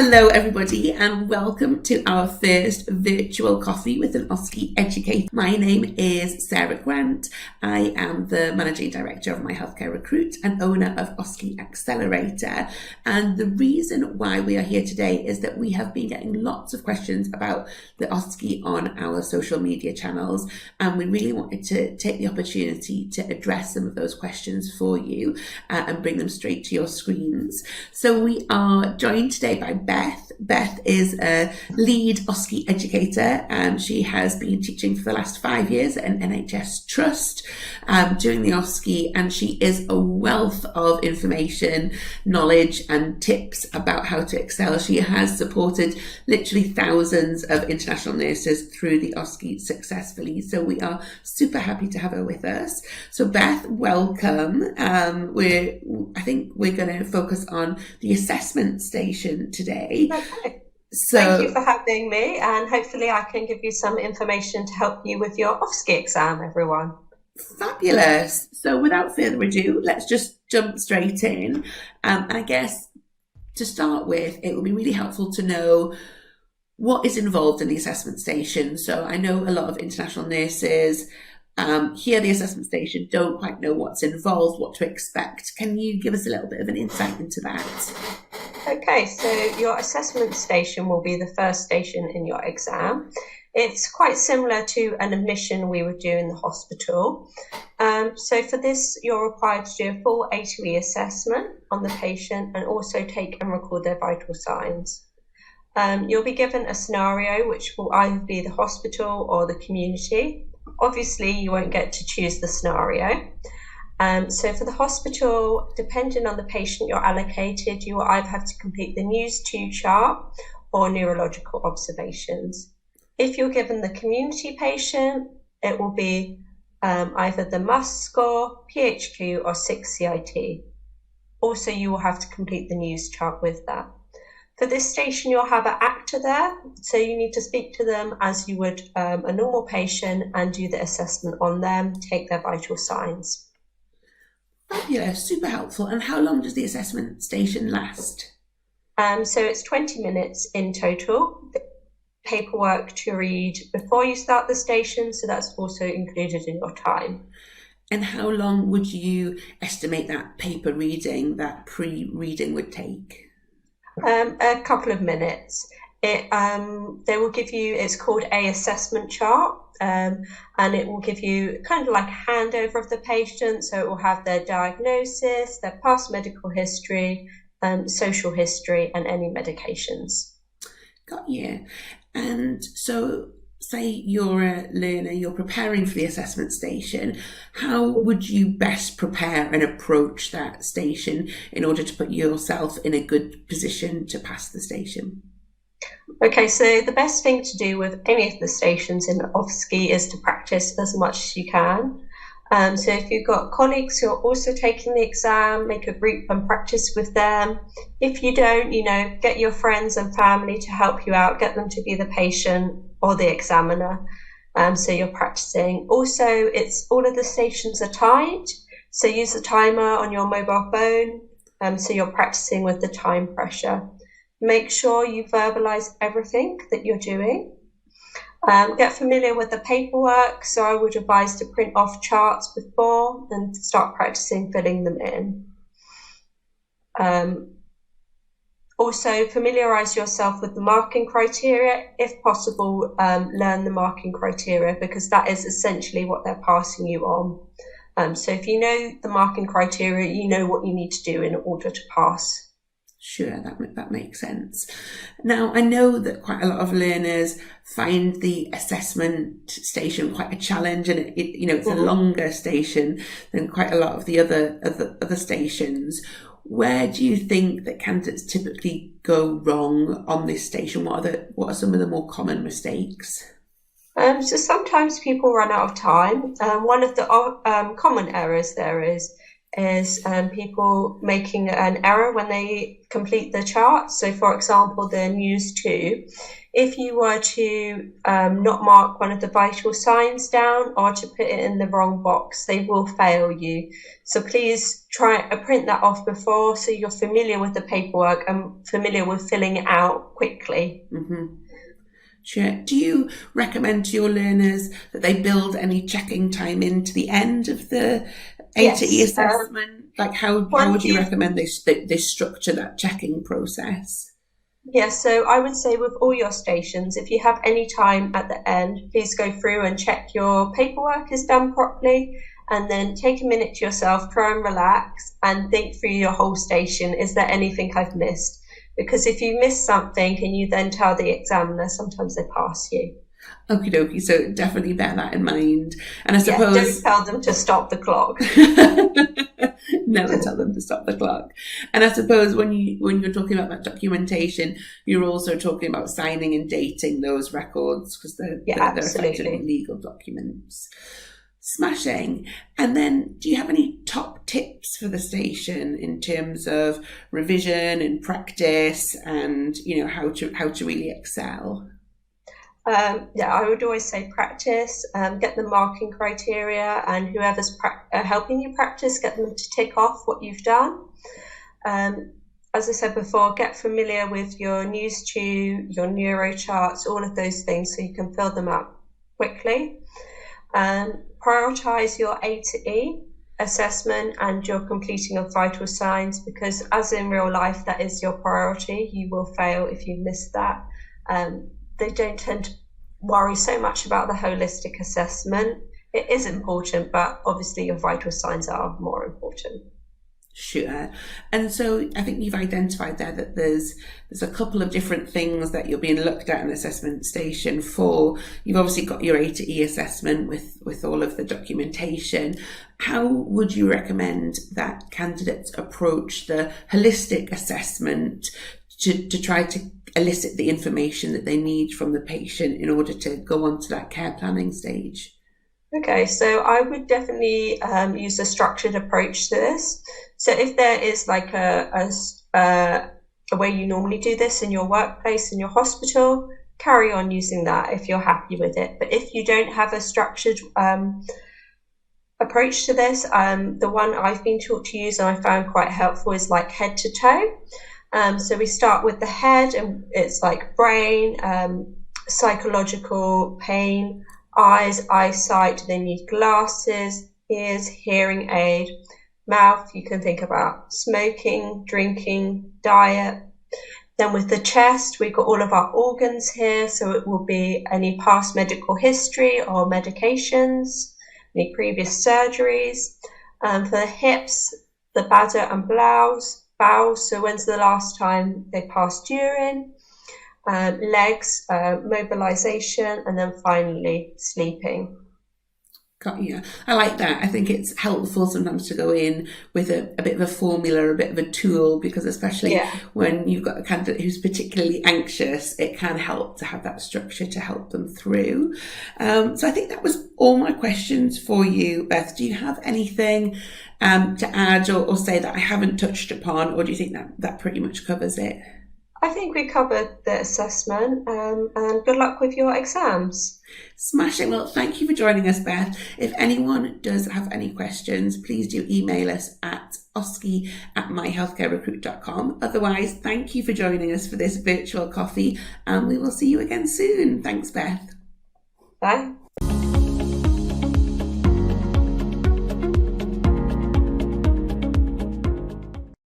Hello everybody and welcome to our first virtual coffee with an OSCE educator. My name is Sarah Grant. I am the Managing Director of My Healthcare Recruit and owner of OSCE Accelerator. And the reason why we are here today is that we have been getting lots of questions about the OSCE on our social media channels, and we really wanted to take the opportunity to address some of those questions for you and bring them straight to your screens. So we are joined today by Beth. Beth is a lead OSCE educator. She has been teaching for the last 5 years at an NHS trust doing the OSCE, and she is a wealth of information, knowledge and tips about how to excel. She has supported literally thousands of international nurses through the OSCE successfully. So we are super happy to have her with us. So Beth, welcome. I think we're going to focus on the assessment station today. Okay. Thank you for having me, and hopefully I can give you some information to help you with your OSCE exam, everyone. Fabulous. So without further ado, let's just jump straight in. I guess to start with, it will be really helpful to know what is involved in the assessment station. So I know a lot of international nurses hear the assessment station, don't quite know what's involved, what to expect. Can you give us a little bit of an insight into that? Okay, so your assessment station will be the first station in your exam. It's quite similar to an admission we would do in the hospital. So for this, you're required to do a full A2E assessment on the patient and also take and record their vital signs. You'll be given a scenario which will either be the hospital or the community. Obviously, you won't get to choose the scenario. So for the hospital, depending on the patient you're allocated, you will either have to complete the News 2 chart or neurological observations. If you're given the community patient, it will be either the MUST score, PHQ or 6 CIT. Also, you will have to complete the news chart with that. For this station, you'll have an actor there, so you need to speak to them as you would a normal patient and do the assessment on them, take their vital signs. Fabulous, super helpful. And how long does the assessment station last? So it's 20 minutes in total. Paperwork to read before you start the station, so that's also included in your time. And how long would you estimate that paper reading, that pre-reading would take? A couple of minutes. They will give you, it's called a assessment chart, and it will give you kind of like a handover of the patient. So it will have their diagnosis, their past medical history, social history, and any medications. Got you. And so say you're a learner, you're preparing for the assessment station, how would you best prepare and approach that station in order to put yourself in a good position to pass the station? Okay, so the best thing to do with any of the stations in OSCE is to practice as much as you can. So if you've got colleagues who are also taking the exam, make a group and practice with them. If you don't, get your friends and family to help you out, get them to be the patient or the examiner. So you're practicing. Also, all of the stations are timed. So use a timer on your mobile phone. So you're practicing with the time pressure. Make sure you verbalize everything that you're doing. Get familiar with the paperwork, so I would advise to print off charts before and start practicing filling them in. Also, familiarise yourself with the marking criteria. If possible, learn the marking criteria because that is essentially what they're passing you on. So if you know the marking criteria, you know what you need to do in order to pass. Sure, that makes sense. Now, I know that quite a lot of learners find the assessment station quite a challenge, and it's a longer station than quite a lot of the other stations. Where do you think that candidates typically go wrong on this station? What are some of the more common mistakes? So sometimes people run out of time. One of the common errors there is is people making an error when they complete the chart. So for example, the News 2, if you were to not mark one of the vital signs down or to put it in the wrong box, they will fail you. So please try to print that off before, so you're familiar with the paperwork and familiar with filling it out quickly. Sure. Do you recommend to your learners that they build any checking time into the end of the A to E assessment? Like how would you recommend they structure that checking process? Yes, so I would say with all your stations, if you have any time at the end, please go through and check your paperwork is done properly, and then take a minute to yourself, try and relax and think through your whole station. Is there anything I've missed? Because if you miss something and you then tell the examiner, sometimes they pass you. Okie dokie, so definitely bear that in mind. And I suppose... don't tell them to stop the clock. Never tell them to stop the clock. And I suppose when you're talking about that documentation, you're also talking about signing and dating those records, because they're effectively legal documents. Smashing. And then do you have any top tips for the station in terms of revision and practice and, how to really excel? I would always say practice, get the marking criteria, and whoever's helping you practice, get them to tick off what you've done. As I said before, get familiar with your News 2, your neuro charts, all of those things, so you can fill them out quickly. Prioritize your A to E assessment and your completing of vital signs, because as in real life, that is your priority. You will fail if you miss that. They don't tend to worry so much about the holistic assessment. It is important, but obviously your vital signs are more important. Sure. And so I think you've identified there that there's a couple of different things that you're being looked at in the assessment station for. You've obviously got your A to E assessment with all of the documentation. How would you recommend that candidates approach the holistic assessment to try to elicit the information that they need from the patient in order to go on to that care planning stage? Okay, so I would definitely use a structured approach to this. So if there is like a way you normally do this in your workplace, in your hospital, carry on using that if you're happy with it. But if you don't have a structured approach to this, the one I've been taught to use and I found quite helpful is like head to toe. So we start with the head, and it's like brain, psychological, pain, eyes, eyesight, then you need glasses, ears, hearing aid, mouth, you can think about smoking, drinking, diet. Then with the chest, we've got all of our organs here, so it will be any past medical history or medications, any previous surgeries. For the hips, the bladder and bowels, so when's the last time they passed urine? Legs, mobilization, and then finally sleeping. Got you. I like that. I think it's helpful sometimes to go in with a bit of a formula, a bit of a tool, because especially when you've got a candidate who's particularly anxious, it can help to have that structure to help them through. So I think that was all my questions for you, Beth. Do you have anything to add or say that I haven't touched upon, or do you think that pretty much covers it? I think we covered the assessment, and good luck with your exams. Smashing. Well, thank you for joining us, Beth. If anyone does have any questions, please do email us at osce@myhealthcarerecruit.com. Otherwise, thank you for joining us for this virtual coffee, and we will see you again soon. Thanks, Beth. Bye.